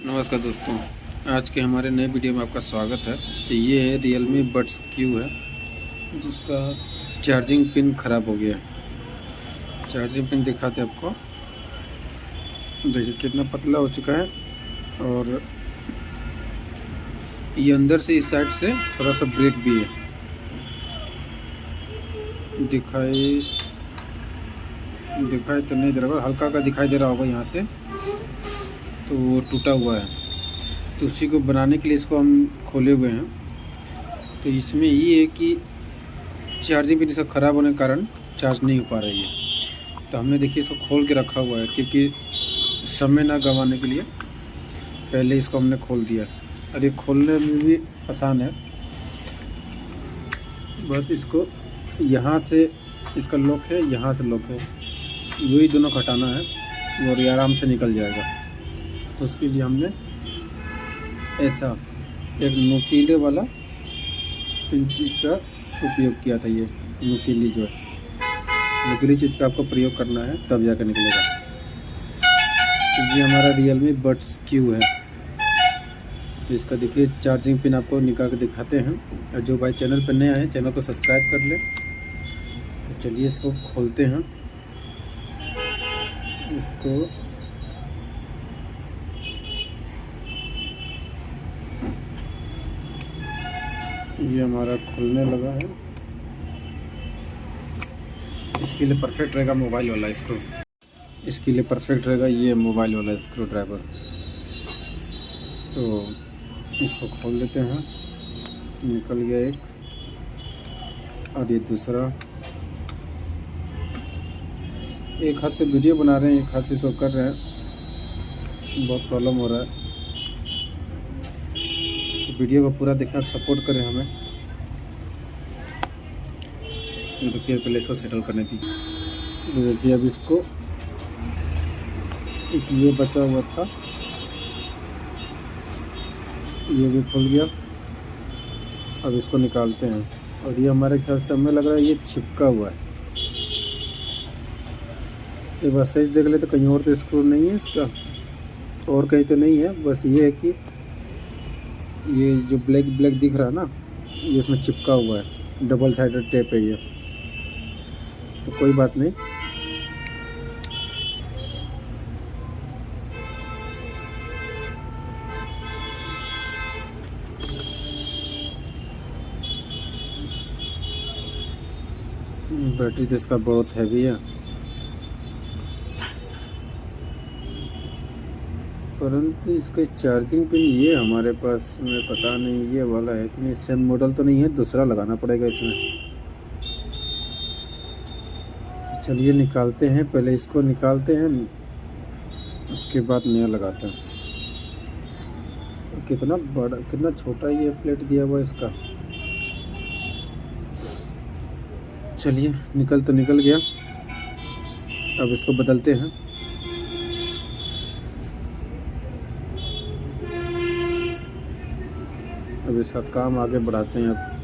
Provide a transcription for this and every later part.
नमस्कार दोस्तों, आज के हमारे नए वीडियो में आपका स्वागत है। तो ये है Realme Buds Q है, जिसका चार्जिंग पिन ख़राब हो गया है। चार्जिंग पिन दिखाते आपको, देखिए कितना पतला हो चुका है। और ये अंदर से इस साइड से थोड़ा सा ब्रेक भी है, दिखाई तो नहीं दे रहा होगा, हल्का का दिखाई दे रहा होगा यहाँ से। तो वो टूटा हुआ है, तो उसी को बनाने के लिए इसको हम खोले हुए हैं। तो इसमें ये है कि चार्जिंग पिन इसका ख़राब होने के कारण चार्ज नहीं हो पा रही है। तो हमने देखिए इसको खोल के रखा हुआ है, क्योंकि समय ना गंवाने के लिए पहले इसको हमने खोल दिया। और ये खोलने में भी आसान है, बस इसको यहाँ से इसका लॉक है, यहाँ से लॉक है, वही दोनों हटाना है और ये आराम से निकल जाएगा। तो उसके लिए हमने ऐसा एक नुकीले वाला पिंची का उपयोग किया था। ये नुकीली जो है, नुकीली चीज़ का आपको प्रयोग करना है, तब जाकर निकलेगा। तो ये हमारा Realme Buds Q है। तो इसका देखिए चार्जिंग पिन आपको निकाल के दिखाते हैं। और जो भाई चैनल पर नए आए, चैनल को सब्सक्राइब कर ले। तो चलिए इसको खोलते हैं। इसको ये हमारा खुलने लगा है। इसके लिए परफेक्ट रहेगा मोबाइल वाला स्क्रू, इसके लिए परफेक्ट रहेगा ये मोबाइल वाला स्क्रू ड्राइवर। तो इसको खोल लेते हैं, निकल गया एक, और ये दूसरा। एक हाथ से वीडियो बना रहे हैं, एक हाथ से इसको कर रहे हैं, बहुत प्रॉब्लम हो रहा है। वीडियो को पूरा देखना और सपोर्ट करें हमें। रुकिए, पहले इसको सेटल करने दीजिए। देखिए अब इसको, एक ये बचा हुआ था, ये भी खुल गया। अब इसको निकालते हैं। और ये हमारे ख्याल से हमें लग रहा है ये चिपका हुआ है। एक बार सही देख ले, तो कहीं और तो स्क्रू नहीं है इसका, और कहीं तो नहीं है। बस ये है कि ये जो ब्लैक दिख रहा है ना, ये इसमें चिपका हुआ है, डबल साइडेड टेप है ये। तो कोई बात नहीं, बैटरी तो इसका बहुत हैवी है, परंतु इसका चार्जिंग पिन ये हमारे पास में पता नहीं ये वाला है कि नहीं। सेम मॉडल तो नहीं है, दूसरा लगाना पड़ेगा इसमें। तो चलिए निकालते हैं, पहले इसको निकालते हैं, उसके बाद नया लगाते हैं। कितना बड़ा, कितना छोटा ये प्लेट दिया हुआ इसका। चलिए निकल तो निकल गया, अब इसको बदलते हैं। अब इसका काम आगे बढ़ाते हैं। अब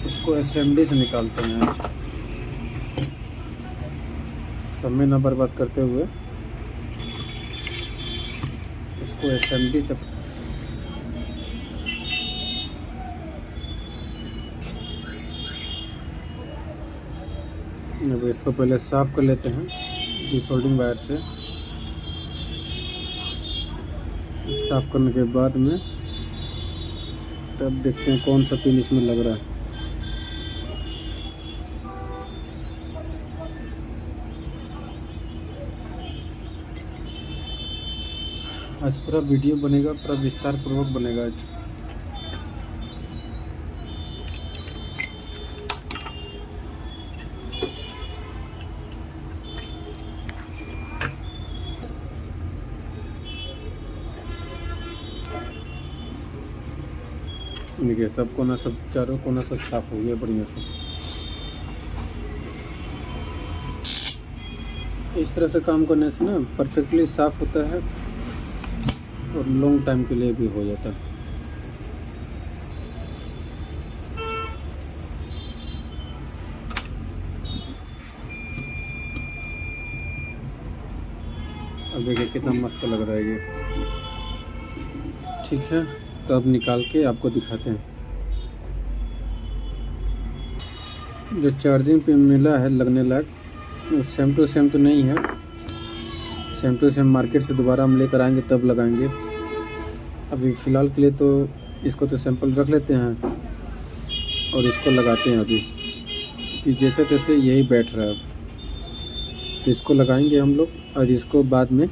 इसको SMD से निकालते हैं। आज समय न बर्बाद करते हुए इसको SMD से। अब इसको पहले साफ़ कर लेते हैं डिसोल्डिंग वायर से। साफ़ करने के बाद में तब देखते हैं कौन सा पिन इसमें लग रहा है। आज पूरा वीडियो बनेगा, पूरा विस्तार पूर्वक बनेगा आज। देखिए सब कोना, सब चारों कोना सब साफ हो गया बढ़िया से। इस तरह से काम करने से ना परफेक्टली साफ होता है और लॉन्ग टाइम के लिए भी हो जाता है। अब देखिए कितना मस्त लग रहा है ये। ठीक है, तो अब निकाल के आपको दिखाते हैं। जो चार्जिंग पे मिला है लगने लायक, सेम टू सेम तो नहीं है। सेम टू सेम मार्केट से दोबारा हम लेकर आएंगे तब लगाएंगे। अभी फ़िलहाल के लिए तो इसको तो सैंपल रख लेते हैं और इसको लगाते हैं अभी, कि जैसे तैसे यही बैठ रहा है। तो इसको लगाएंगे हम लोग और इसको बाद में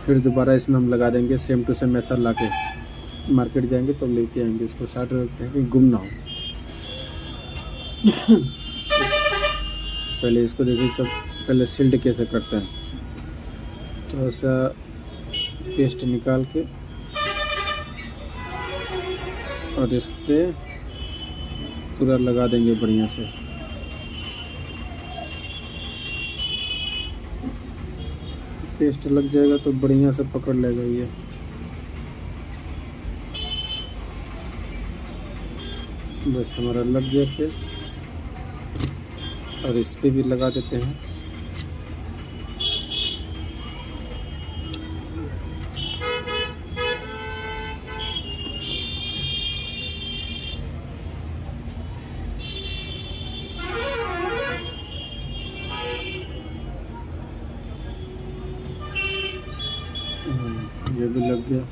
फिर दोबारा इसमें हम लगा देंगे सेम टू सेम ऐसा ला के। मार्केट जाएंगे तो लेते आएंगे। इसको साइड रखते हैं कि गुम ना हो। पहले इसको देखिए, जब पहले सील्ड कैसे करते हैं। थोड़ा सा पेस्ट निकाल के और इस पर पूरा लगा देंगे बढ़िया से। पेस्ट लग जाएगा तो बढ़िया से पकड़ लेगा ये। बस हमारा लग गया पेस्ट और इस पे भी लगा देते हैं। ये भी लग गया।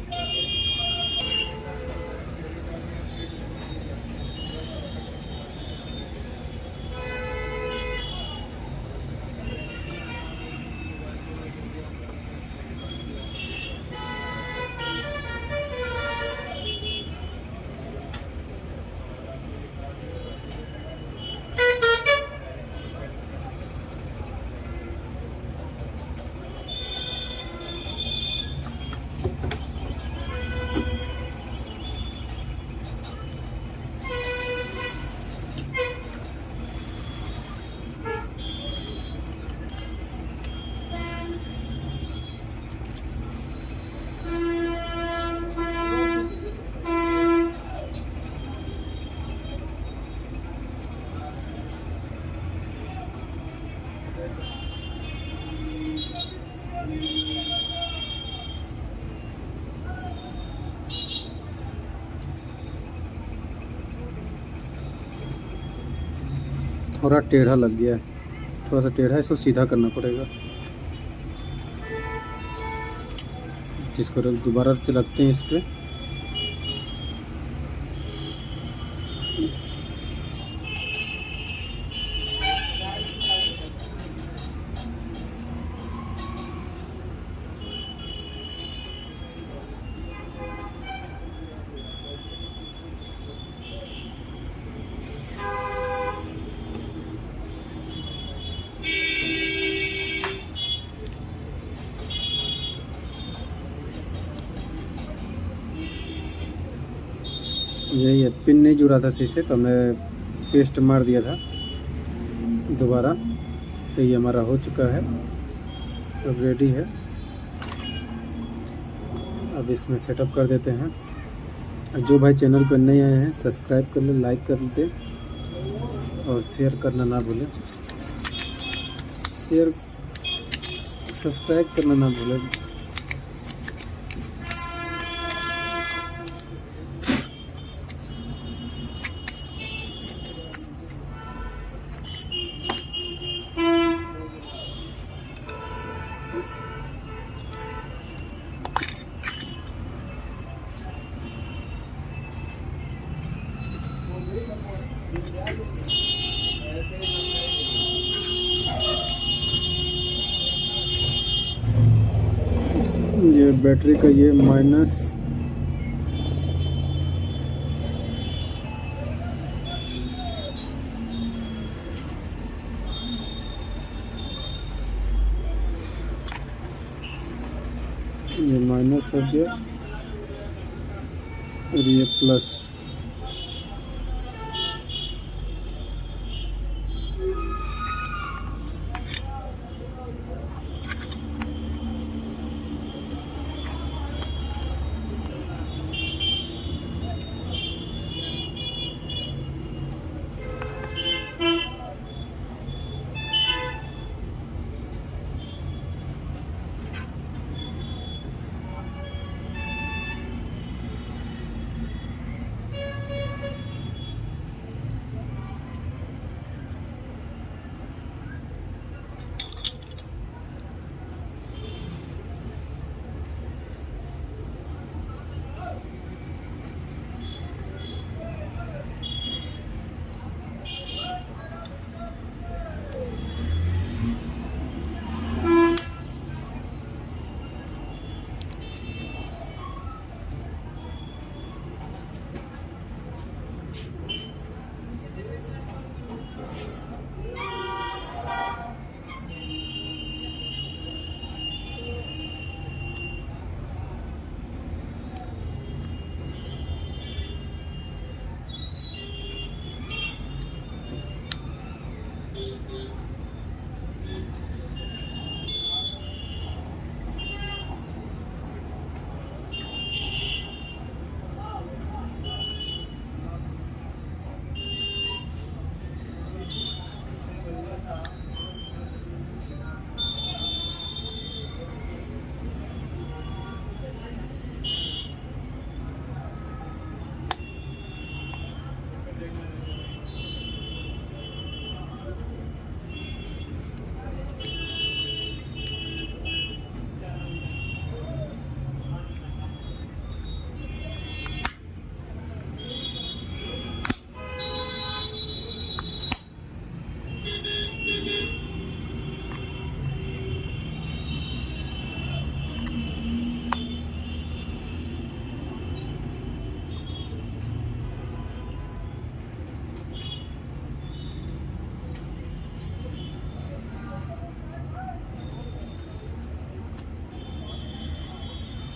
थोड़ा टेढ़ा लग गया है, थोड़ा सा टेढ़ा है, इसको सीधा करना पड़ेगा। जिसको दोबारा रखते हैं इस पर। यही है, पिन नहीं जुड़ा था सही से तो मैं पेस्ट मार दिया था दोबारा। तो ये हमारा हो चुका है, अब रेडी है। अब इसमें सेटअप कर देते हैं। जो भाई चैनल पर नए आए हैं सब्सक्राइब कर ले, लाइक कर दे और शेयर करना ना भूलें। सब्सक्राइब करना ना भूलें। ये बैटरी का ये माइनस हो गया और ये प्लस।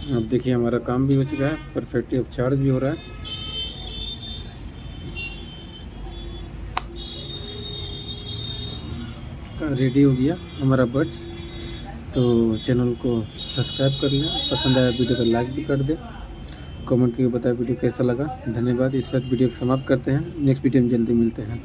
अब देखिए हमारा काम भी हो चुका है परफेक्टली, अब चार्ज भी हो रहा है। रेडी हो गया हमारा बड्स। तो चैनल को सब्सक्राइब कर लें, पसंद आया वीडियो को लाइक भी कर दें, कमेंट करके बताएं वीडियो कैसा लगा। धन्यवाद। इस साथ वीडियो को समाप्त करते हैं, नेक्स्ट वीडियो में जल्दी मिलते हैं।